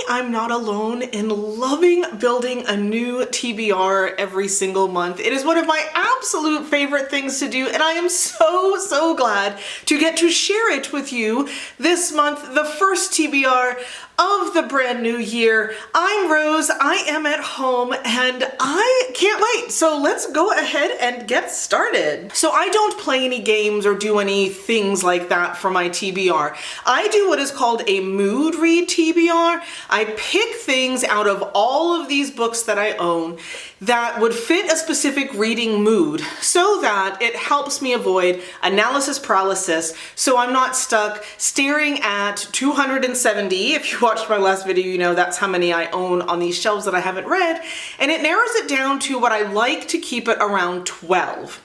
I'm not alone in loving building a new TBR every single month. It is one of my absolute favorite things to do, and I am so glad to get to share it with you this month, the first TBR of the brand new year. I'm Rose, I am at home, and I can't wait. So let's go ahead and get started. So I don't play any games or do any things like that for my TBR. I do what is called a Mood Read TBR. I pick things out of all of these books that I own that would fit a specific reading mood so that it helps me avoid analysis paralysis, so I'm not stuck staring at 270. If you watched my last video, you know that's how many I own on these shelves that I haven't read, and it narrows it down to what I like to keep it around 12.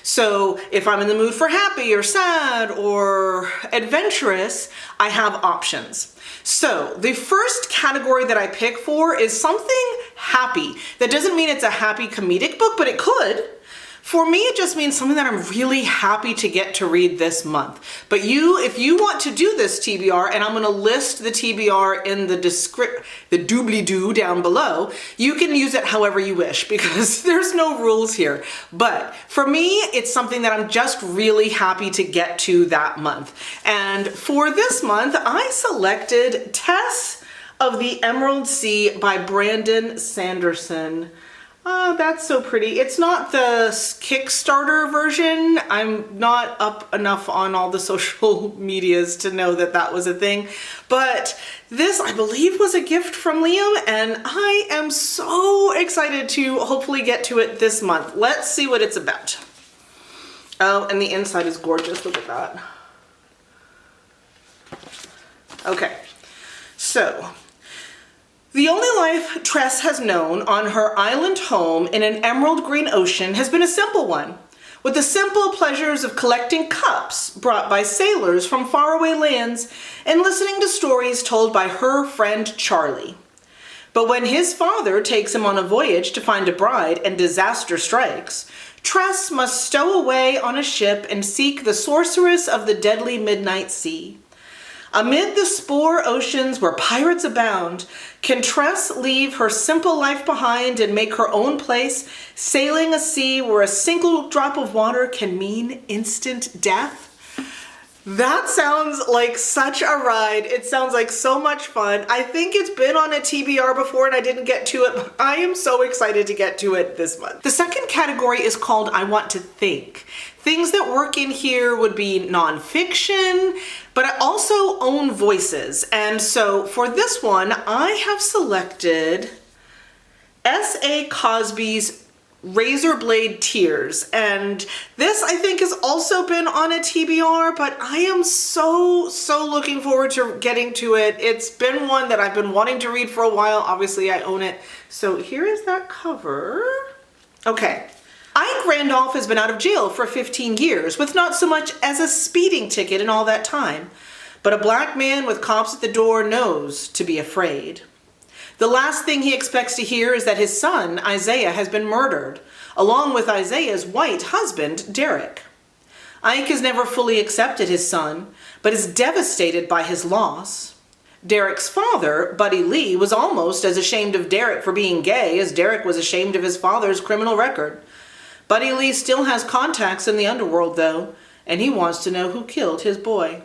So if I'm in the mood for happy or sad or adventurous, I have options. So the first category that I pick for is something happy. That doesn't mean it's a happy comedic book, but it could. For me, it just means something that I'm really happy to get to read this month. But if you want to do this TBR, and I'm going to list the TBR in the doobly-doo down below, you can use it however you wish because there's no rules here. But for me, it's something that I'm just really happy to get to that month. And for this month, I selected Tress of the Emerald Sea by Brandon Sanderson. Oh, that's so pretty. It's not the Kickstarter version. I'm not up enough on all the social medias to know that that was a thing. But this, I believe, was a gift from Liam, and I am so excited to hopefully get to it this month. Let's see what it's about. Oh, and the inside is gorgeous. Look at that. Okay, so the only life Tress has known on her island home in an emerald green ocean has been a simple one, with the simple pleasures of collecting cups brought by sailors from faraway lands and listening to stories told by her friend Charlie. But when his father takes him on a voyage to find a bride and disaster strikes, Tress must stow away on a ship and seek the sorceress of the deadly midnight sea. Amid the spore oceans where pirates abound, can Tress leave her simple life behind and make her own place, sailing a sea where a single drop of water can mean instant death? That sounds like such a ride. It sounds like so much fun. I think it's been on a TBR before and I didn't get to it, but I am so excited to get to it this month. The second category is called I Want to Think. Things that work in here would be nonfiction, but I also own voices. And so for this one, I have selected S.A. Cosby's Razorblade Tears. And this, I think, has also been on a TBR, but I am so looking forward to getting to it. It's been one that I've been wanting to read for a while. Obviously, I own it. So here is that cover. Okay. Ike Randolph has been out of jail for 15 years with not so much as a speeding ticket in all that time. But a black man with cops at the door knows to be afraid. The last thing he expects to hear is that his son, Isaiah, has been murdered, along with Isaiah's white husband, Derek. Ike has never fully accepted his son, but is devastated by his loss. Derek's father, Buddy Lee, was almost as ashamed of Derek for being gay as Derek was ashamed of his father's criminal record. Buddy Lee still has contacts in the underworld, though, and he wants to know who killed his boy.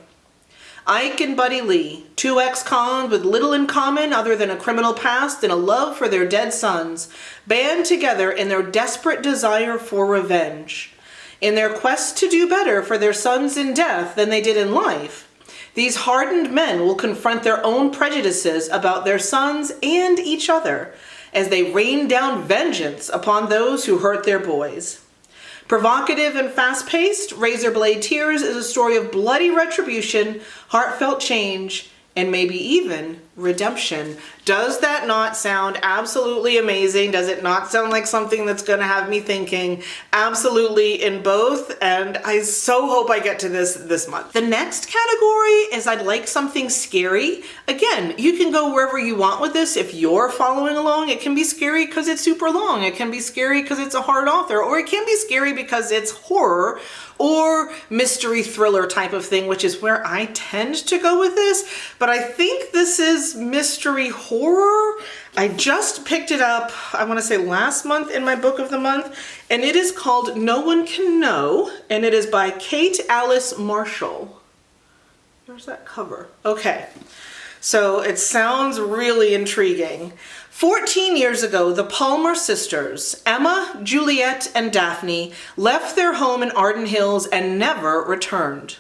Ike and Buddy Lee, two ex-cons with little in common other than a criminal past and a love for their dead sons, band together in their desperate desire for revenge. In their quest to do better for their sons in death than they did in life, these hardened men will confront their own prejudices about their sons and each other as they rain down vengeance upon those who hurt their boys. Provocative and fast-paced, Razorblade Tears is a story of bloody retribution, heartfelt change, and maybe even redemption. Does that not sound absolutely amazing? Does it not sound like something that's going to have me thinking? Absolutely in both, and I so hope I get to this month. The next category is I'd like something scary. Again, you can go wherever you want with this. If you're following along, it can be scary because it's super long. It can be scary because it's a hard author, or it can be scary because it's horror or mystery thriller type of thing, which is where I tend to go with this. But I think this is is mystery horror. I just picked it up, I want to say last month in my book of the month, and it is called No One Can Know, and it is by Kate Alice Marshall. Where's that cover? Okay, so it sounds really intriguing. 14 years ago, the Palmer sisters, Emma, Juliet, and Daphne, left their home in Arden Hills and never returned.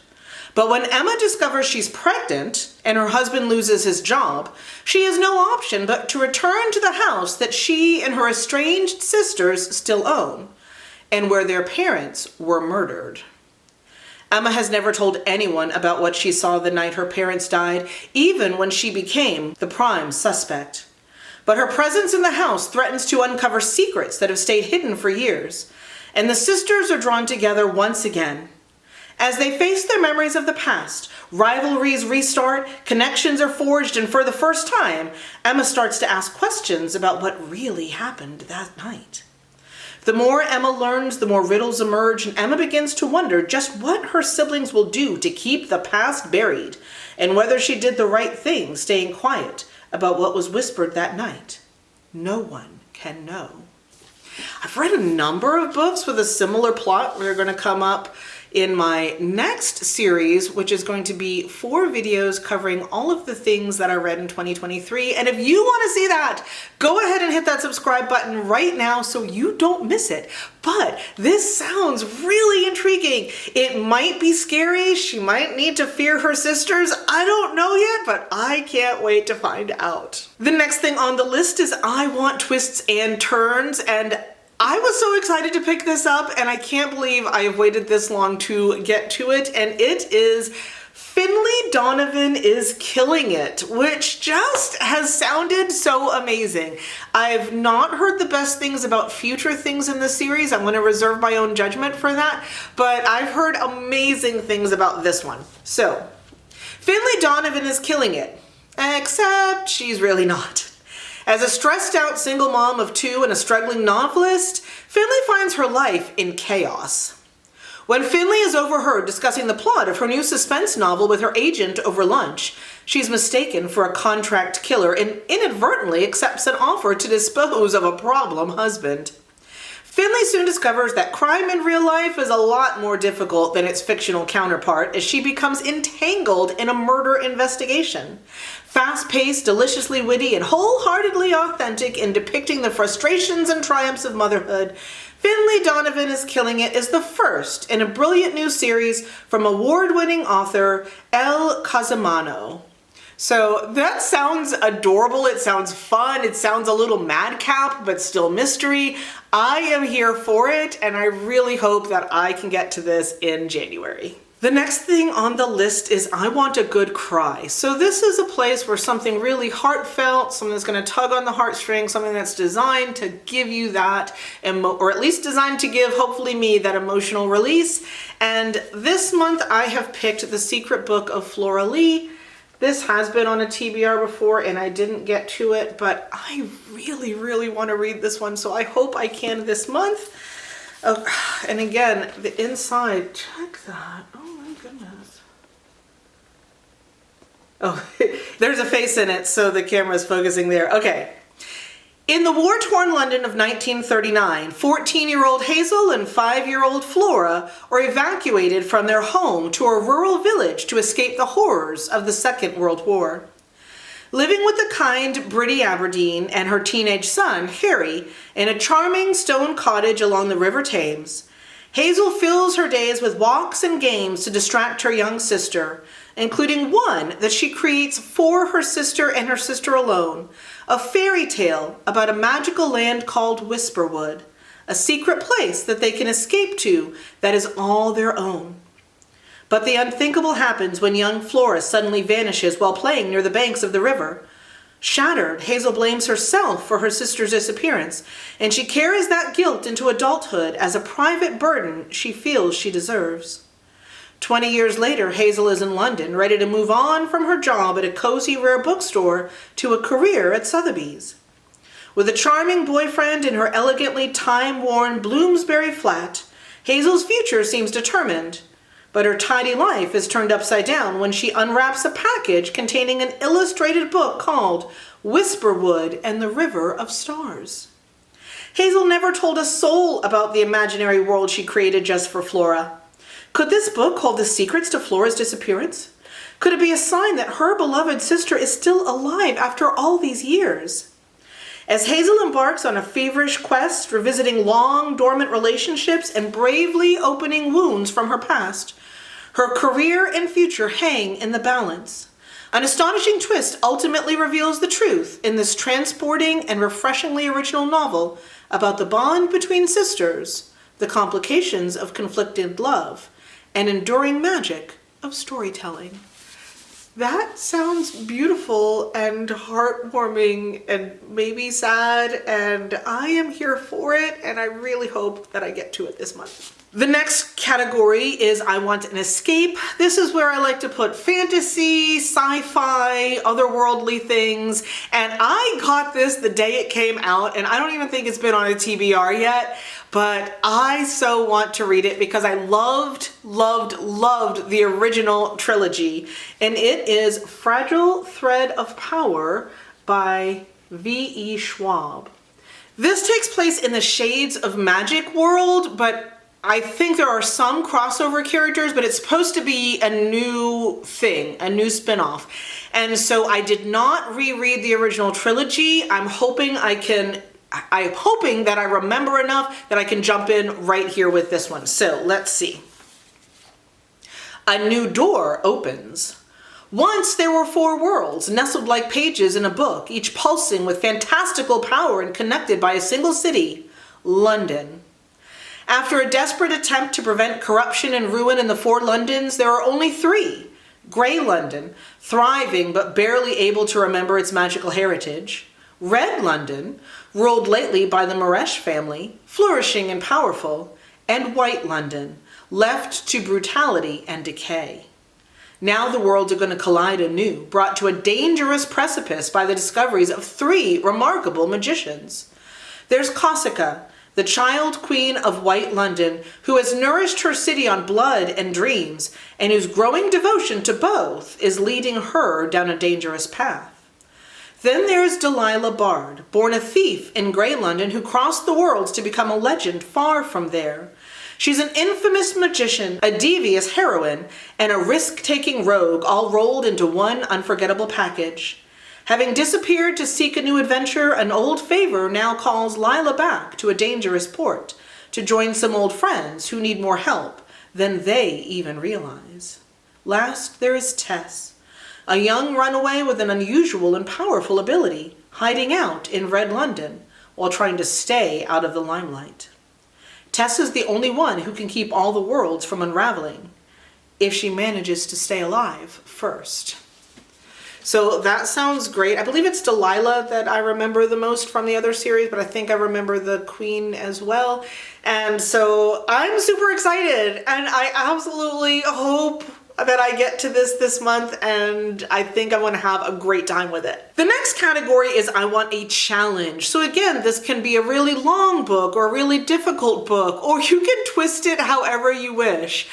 But when Emma discovers she's pregnant and her husband loses his job, she has no option but to return to the house that she and her estranged sisters still own, and where their parents were murdered. Emma has never told anyone about what she saw the night her parents died, even when she became the prime suspect. But her presence in the house threatens to uncover secrets that have stayed hidden for years, and the sisters are drawn together once again. As they face their memories of the past, rivalries restart, connections are forged, and for the first time, Emma starts to ask questions about what really happened that night. The more Emma learns, the more riddles emerge, and Emma begins to wonder just what her siblings will do to keep the past buried, and whether she did the right thing staying quiet about what was whispered that night. No one can know. I've read a number of books with a similar plot. They're going to come up in my next series, which is going to be 4 videos covering all of the things that I read in 2023. And if you want to see that, go ahead and hit that subscribe button right now so you don't miss it. But this sounds really intriguing. It might be scary. She might need to fear her sisters. I don't know yet, but I can't wait to find out. The next thing on the list is I Want Twists and Turns, and I was so excited to pick this up, and I can't believe I have waited this long to get to it, and it is Finley Donovan is Killing It, which just has sounded so amazing. I've not heard the best things about future things in this series. I'm going to reserve my own judgment for that, but I've heard amazing things about this one. So, Finley Donovan is killing it, except she's really not. As a stressed-out single mom of 2 and a struggling novelist, Finley finds her life in chaos. When Finley is overheard discussing the plot of her new suspense novel with her agent over lunch, she's mistaken for a contract killer and inadvertently accepts an offer to dispose of a problem husband. Finley soon discovers that crime in real life is a lot more difficult than its fictional counterpart as she becomes entangled in a murder investigation. Fast-paced, deliciously witty, and wholeheartedly authentic in depicting the frustrations and triumphs of motherhood, Finley Donovan is Killing It is the first in a brilliant new series from award-winning author Elle Cosimano. So that sounds adorable, it sounds fun, it sounds a little madcap, but still mystery. I am here for it, and I really hope that I can get to this in January. The next thing on the list is I Want a Good Cry. So this is a place where something really heartfelt, something that's going to tug on the heartstrings, something that's designed to give you that, or at least designed to give, hopefully me, that emotional release. And this month I have picked The Secret Book of Flora Lee. This has been on a TBR before and I didn't get to it, but I really, really want to read this one, so I hope I can this month. Oh, and again, the inside, check that. Oh my goodness. Oh, there's a face in it, so the camera's focusing there. Okay. In the war-torn London of 1939, 14-year-old Hazel and 5-year-old Flora are evacuated from their home to a rural village to escape the horrors of the Second World War. Living with the kind Bridie Aberdeen and her teenage son, Harry, in a charming stone cottage along the River Thames, Hazel fills her days with walks and games to distract her young sister, including one that she creates for her sister and her sister alone, a fairy tale about a magical land called Whisperwood, a secret place that they can escape to that is all their own. But the unthinkable happens when young Flora suddenly vanishes while playing near the banks of the river. Shattered, Hazel blames herself for her sister's disappearance, and she carries that guilt into adulthood as a private burden she feels she deserves. 20 years later, Hazel is in London, ready to move on from her job at a cozy rare bookstore to a career at Sotheby's. With a charming boyfriend in her elegantly time-worn Bloomsbury flat, Hazel's future seems determined. but her tidy life is turned upside down when she unwraps a package containing an illustrated book called Whisperwood and the River of Stars. Hazel never told a soul about the imaginary world she created just for Flora. Could this book hold the secrets to Flora's disappearance? Could it be a sign that her beloved sister is still alive after all these years? As Hazel embarks on a feverish quest, revisiting long, dormant relationships and bravely opening wounds from her past, her career and future hang in the balance. An astonishing twist ultimately reveals the truth in this transporting and refreshingly original novel about the bond between sisters, the complications of conflicted love, and enduring magic of storytelling. That sounds beautiful and heartwarming and maybe sad, and I am here for it, and I really hope that I get to it this month. The next category is I Want an Escape. This is where I like to put fantasy, sci-fi, otherworldly things, and I got this the day it came out, and I don't even think it's been on a TBR yet, but I so want to read it because I loved the original trilogy, and it is Fragile Thread of Power by V.E. Schwab. This takes place in the Shades of Magic world, but I think there are some crossover characters, but it's supposed to be a new thing, a new spin-off. And so I did not reread the original trilogy. I'm hoping that I remember enough that I can jump in right here with this one. So let's see. A new door opens. Once there were 4 worlds, nestled like pages in a book, each pulsing with fantastical power and connected by a single city, London. After a desperate attempt to prevent corruption and ruin in the 4 Londons, there are only 3. Grey London, thriving but barely able to remember its magical heritage. Red London, ruled lately by the Maresh family, flourishing and powerful. And White London, left to brutality and decay. Now the worlds are going to collide anew, brought to a dangerous precipice by the discoveries of 3 remarkable magicians. There's Cosika, the child queen of White London, who has nourished her city on blood and dreams, and whose growing devotion to both is leading her down a dangerous path. Then there's Delilah Bard, born a thief in Grey London, who crossed the worlds to become a legend far from there. She's an infamous magician, a devious heroine, and a risk-taking rogue, all rolled into one unforgettable package. Having disappeared to seek a new adventure, an old favor now calls Lila back to a dangerous port to join some old friends who need more help than they even realize. Last, there is Tress, a young runaway with an unusual and powerful ability, hiding out in Red London while trying to stay out of the limelight. Tress is the only one who can keep all the worlds from unraveling, if she manages to stay alive first. So that sounds great. I believe it's Delilah that I remember the most from the other series, but I think I remember the Queen as well. And so I'm super excited, and I absolutely hope that I get to this month, and I think I'm going to have a great time with it. The next category is I Want a Challenge. So again, this can be a really long book or a really difficult book, or you can twist it however you wish.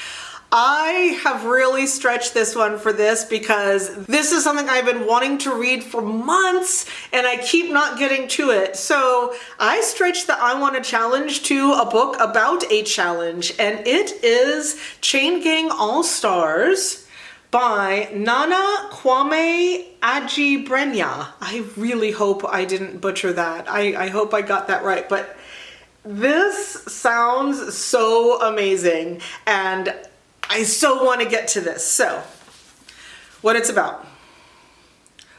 I have really stretched this one for this because this is something I've been wanting to read for months and I keep not getting to it. So I stretched the I Want a Challenge to a book about a challenge, and it is Chain Gang All-Stars by Nana Kwame Adjei-Brenyah. I really hope I didn't butcher that. I hope I got that right, but this sounds so amazing and I so want to get to this. So, what it's about.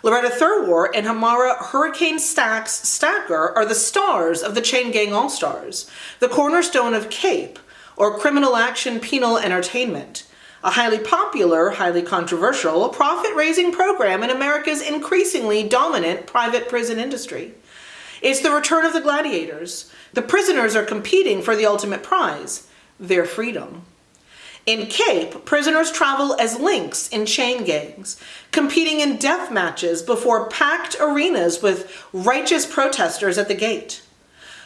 Loretta Thurwar and Hamara Hurricane Stacker are the stars of the Chain Gang All-Stars, the cornerstone of CAPE, or Criminal Action Penal Entertainment, a highly popular, highly controversial, profit-raising program in America's increasingly dominant private prison industry. It's the return of the gladiators. The prisoners are competing for the ultimate prize, their freedom. In CAPE, prisoners travel as links in chain gangs, competing in death matches before packed arenas with righteous protesters at the gate.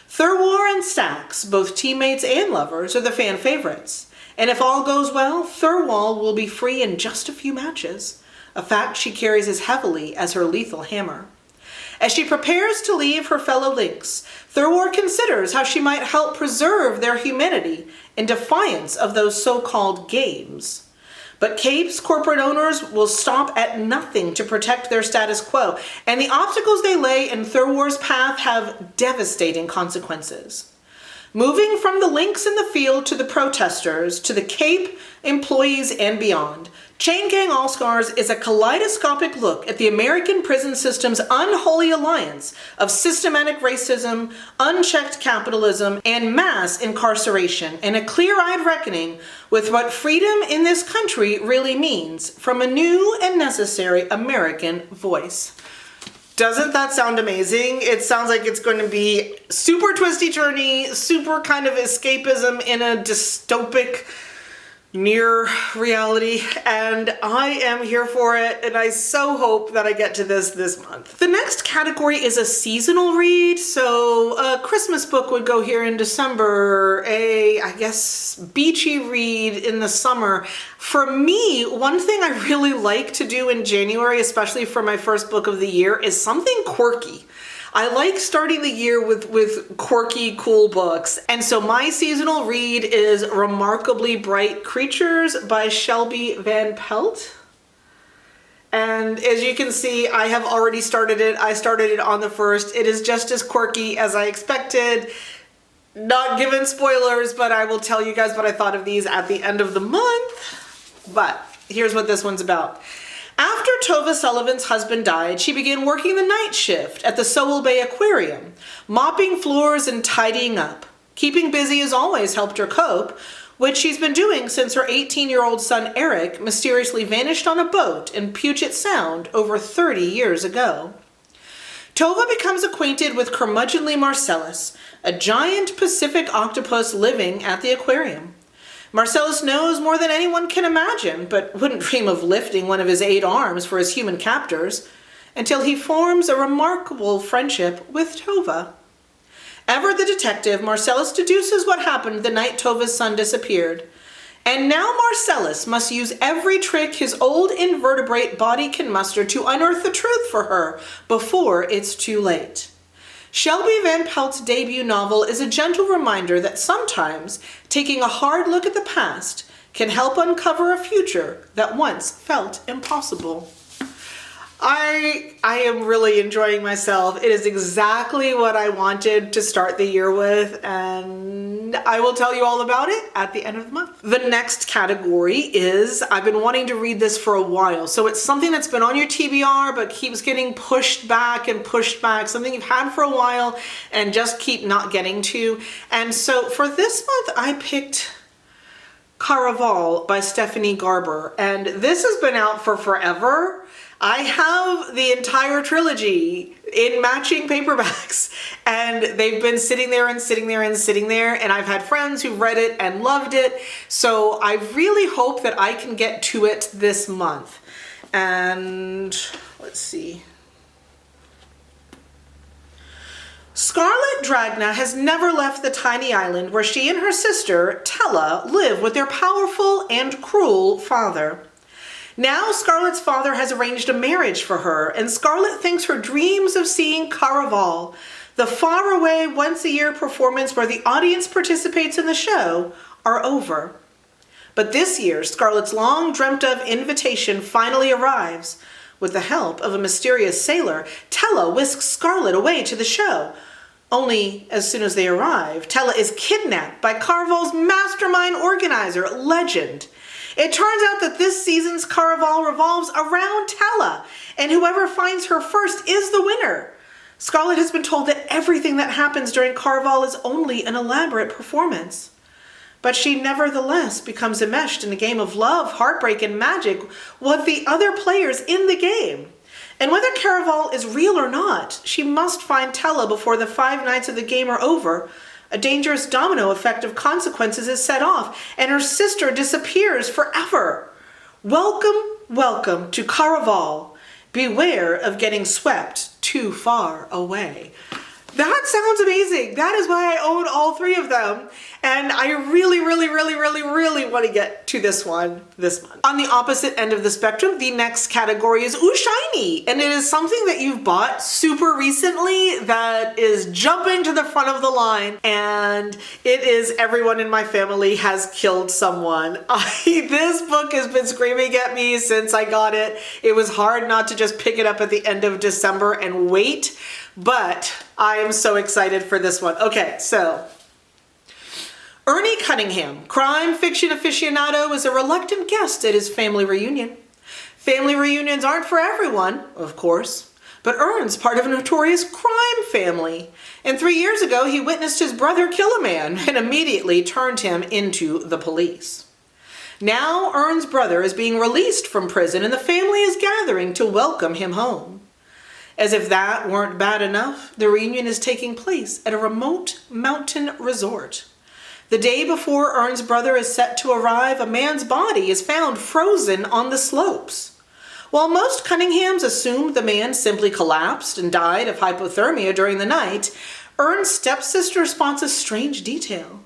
Thurwar and Stax, both teammates and lovers, are the fan favorites, And if all goes well, Thirlwall will be free in just a few matches, a fact she carries as heavily as her lethal hammer. As she prepares to leave her fellow Lynx, Thirlwall considers how she might help preserve their humanity in defiance of those so-called games. But Cape's corporate owners will stop at nothing to protect their status quo, and the obstacles they lay in Thirlwall's path have devastating consequences. Moving from the Lynx in the field to the protesters, to the Cape employees and beyond, Chain Gang All-Stars is a kaleidoscopic look at the American prison system's unholy alliance of systematic racism, unchecked capitalism, and mass incarceration, and a clear-eyed reckoning with what freedom in this country really means from a new and necessary American voice. Doesn't that sound amazing? It sounds like it's going to be super twisty-turny, super kind of escapism in a dystopic near reality, and I am here for it, and I so hope that I get to this month. The next category is a seasonal read, so a Christmas book would go here in December, I guess, beachy read in the summer. For me, one thing I really like to do in January, especially for my first book of the year, is something quirky. I like starting the year with quirky, cool books. And so my seasonal read is Remarkably Bright Creatures by Shelby Van Pelt. And as you can see, I have already started it. I started it on the 1st. It is just as quirky as I expected. Not given spoilers, but I will tell you guys what I thought of these at the end of the month. But here's what this one's about. After Tova Sullivan's husband died, she began working the night shift at the Sowell Bay Aquarium, mopping floors and tidying up. Keeping busy has always helped her cope, which she's been doing since her 18-year-old son Eric mysteriously vanished on a boat in Puget Sound over 30 years ago. Tova becomes acquainted with curmudgeonly Marcellus, a giant Pacific octopus living at the aquarium. Marcellus knows more than anyone can imagine, but wouldn't dream of lifting one of his 8 arms for his human captors, until he forms a remarkable friendship with Tova. Ever the detective, Marcellus deduces what happened the night Tova's son disappeared. And now Marcellus must use every trick his old invertebrate body can muster to unearth the truth for her before it's too late. Shelby Van Pelt's debut novel is a gentle reminder that sometimes taking a hard look at the past can help uncover a future that once felt impossible. I am really enjoying myself. It is exactly what I wanted to start the year with, and I will tell you all about it at the end of the month. The next category is, I've been wanting to read this for a while, so it's something that's been on your TBR but keeps getting pushed back and pushed back, something you've had for a while and just keep not getting to. And so for this month, I picked Caraval by Stephanie Garber, and this has been out for forever. I have the entire trilogy in matching paperbacks, and they've been sitting there and sitting there and sitting there, and I've had friends who've read it and loved it, so I really hope that I can get to it this month. And let's see. Scarlett Dragna has never left the tiny island where she and her sister, Tella, live with their powerful and cruel father. Now Scarlett's father has arranged a marriage for her, and Scarlett thinks her dreams of seeing Caraval, the faraway once-a-year performance where the audience participates in the show, are over. But this year, Scarlett's long-dreamt-of invitation finally arrives. With the help of a mysterious sailor, Tella whisks Scarlett away to the show. Only, as soon as they arrive, Tella is kidnapped by Caraval's mastermind organizer, Legend. It turns out that this season's Caraval revolves around Tella, and whoever finds her first is the winner. Scarlett has been told that everything that happens during Caraval is only an elaborate performance. But she nevertheless becomes enmeshed in a game of love, heartbreak, and magic with the other players in the game. And whether Caraval is real or not, she must find Tella before the 5 nights of the game are over. A dangerous domino effect of consequences is set off, and her sister disappears forever. Welcome, welcome to Caraval. Beware of getting swept too far away. That sounds amazing. That is why I own all 3 of them. And I really want to get to this one this month. On the opposite end of the spectrum, the next category is Ooh Shiny. And it is something that you've bought super recently that is jumping to the front of the line. And it is Everyone in My Family Has Killed Someone. This book has been screaming at me since I got it. It was hard not to just pick it up at the end of December and wait. But I am so excited for this one. Okay, so Ernie Cunningham, crime fiction aficionado, is a reluctant guest at his family reunion. Family reunions aren't for everyone, of course, but Ern's part of a notorious crime family. And 3 years ago, he witnessed his brother kill a man and immediately turned him into the police. Now Ern's brother is being released from prison and the family is gathering to welcome him home. As if that weren't bad enough, the reunion is taking place at a remote mountain resort. The day before Ern's brother is set to arrive, a man's body is found frozen on the slopes. While most Cunninghams assumed the man simply collapsed and died of hypothermia during the night, Ern's stepsister spots a strange detail.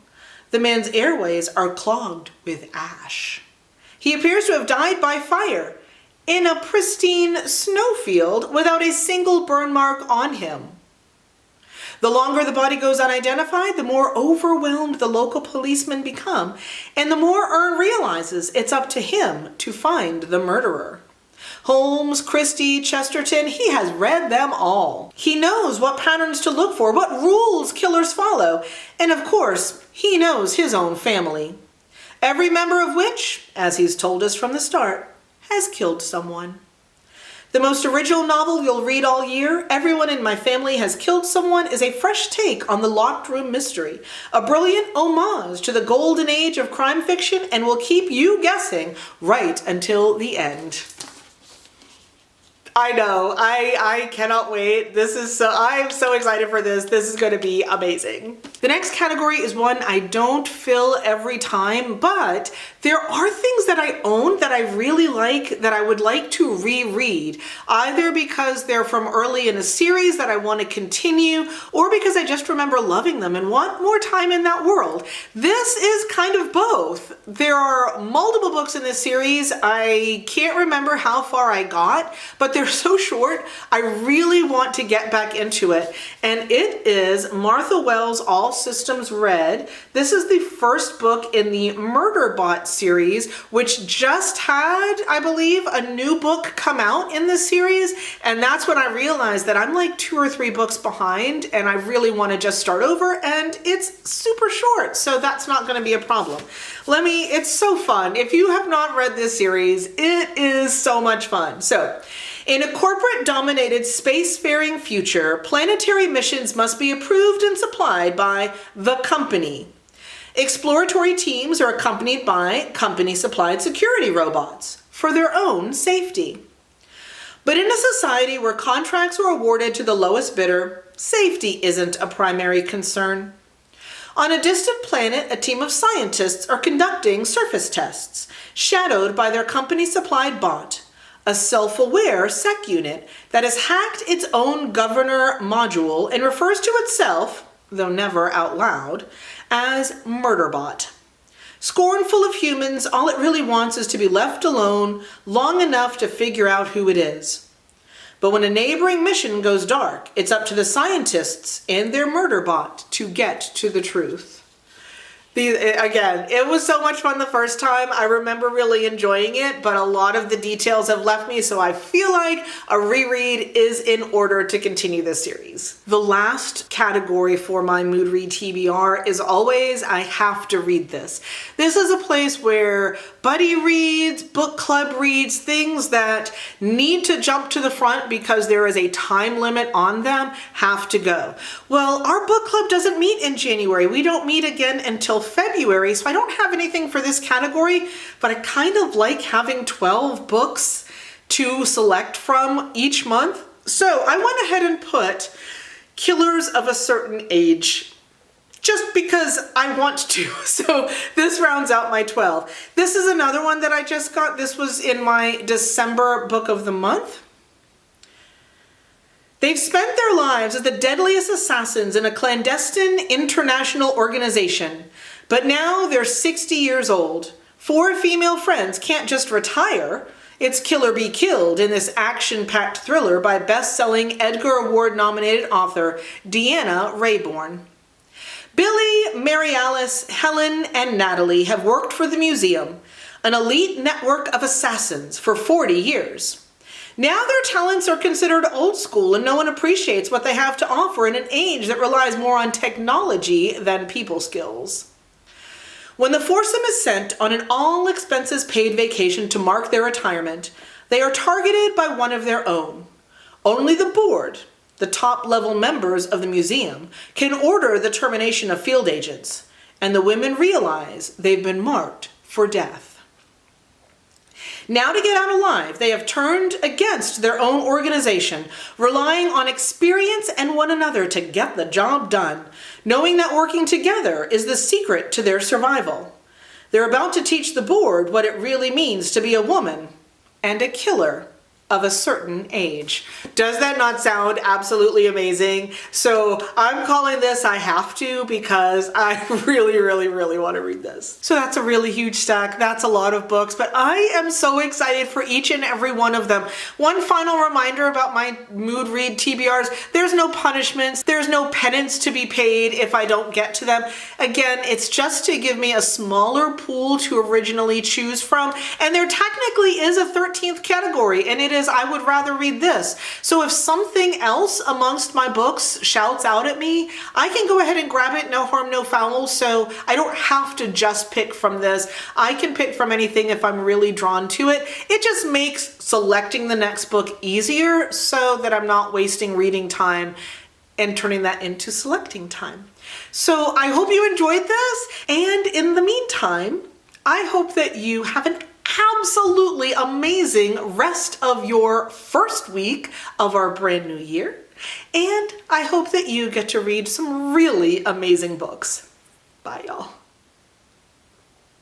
The man's airways are clogged with ash. He appears to have died by fire in a pristine snowfield without a single burn mark on him. The longer the body goes unidentified, the more overwhelmed the local policemen become, and the more Ern realizes it's up to him to find the murderer. Holmes, Christie, Chesterton, he has read them all. He knows what patterns to look for, what rules killers follow, and of course, he knows his own family. Every member of which, as he's told us from the start, has killed someone. The most original novel you'll read all year, Everyone in My Family Has Killed Someone, is a fresh take on the locked room mystery, a brilliant homage to the golden age of crime fiction, and will keep you guessing right until the end. I know, I cannot wait. I'm so excited for this. This is going to be amazing. The next category is one I don't fill every time, but there are things that I own that I really like that I would like to reread, either because they're from early in a series that I want to continue, or because I just remember loving them and want more time in that world. This is kind of both. There are multiple books in this series. I can't remember how far I got, but they're so short. I really want to get back into it. And it is Martha Wells' All Systems Read. This is the first book in the Murderbot series, which just had, I believe, a new book come out in this series. And that's when I realized that I'm like 2 or 3 books behind and I really want to just start over, and it's super short, so that's not going to be a problem. It's so fun. If you have not read this series, it is so much fun. So, in a corporate-dominated spacefaring future, planetary missions must be approved and supplied by the company. Exploratory teams are accompanied by company-supplied security robots for their own safety. But in a society where contracts are awarded to the lowest bidder, safety isn't a primary concern. On a distant planet, a team of scientists are conducting surface tests, shadowed by their company-supplied bot, a self-aware sec unit that has hacked its own governor module and refers to itself, though never out loud, as Murderbot. Scornful of humans, all it really wants is to be left alone long enough to figure out who it is. But when a neighboring mission goes dark, it's up to the scientists and their Murderbot to get to the truth. Again, it was so much fun the first time. I remember really enjoying it, but a lot of the details have left me, so I feel like a reread is in order to continue this series. The last category for my Mood Read TBR is always, I have to read this. This is a place where buddy reads, book club reads, things that need to jump to the front because there is a time limit on them, have to go. Well, our book club doesn't meet in January. We don't meet again until February, so I don't have anything for this category, but I kind of like having 12 books to select from each month. So I went ahead and put Killers of a Certain Age, just because I want to. So this rounds out my 12. This is another one that I just got. This was in my December book of the month. They've spent their lives as the deadliest assassins in a clandestine international organization. But now they're 60 years old. 4 female friends can't just retire. It's kill or be killed in this action-packed thriller by best-selling Edgar Award-nominated author Deanna Raybourn. Billy, Mary Alice, Helen, and Natalie have worked for the museum, an elite network of assassins, for 40 years. Now their talents are considered old school and no one appreciates what they have to offer in an age that relies more on technology than people skills. When the foursome is sent on an all-expenses-paid vacation to mark their retirement, they are targeted by one of their own. Only the board, the top-level members of the museum, can order the termination of field agents, and the women realize they've been marked for death. Now to get out alive, they have turned against their own organization, relying on experience and one another to get the job done, knowing that working together is the secret to their survival. They're about to teach the board what it really means to be a woman and a killer of a certain age. Does that not sound absolutely amazing? So I'm calling this I have to because I really want to read this. So that's a really huge stack. That's a lot of books, but I am so excited for each and every one of them. One final reminder about my Mood Read TBRs. There's no punishments. There's no penance to be paid if I don't get to them. Again, it's just to give me a smaller pool to originally choose from. And there technically is a 13th category, and it is I would rather read this. So if something else amongst my books shouts out at me, I can go ahead and grab it, no harm, no foul. So I don't have to just pick from this. I can pick from anything if I'm really drawn to it. It just makes selecting the next book easier so that I'm not wasting reading time and turning that into selecting time. So I hope you enjoyed this. And in the meantime, I hope that you have an absolutely amazing rest of your first week of our brand new year. And I hope that you get to read some really amazing books. Bye, y'all.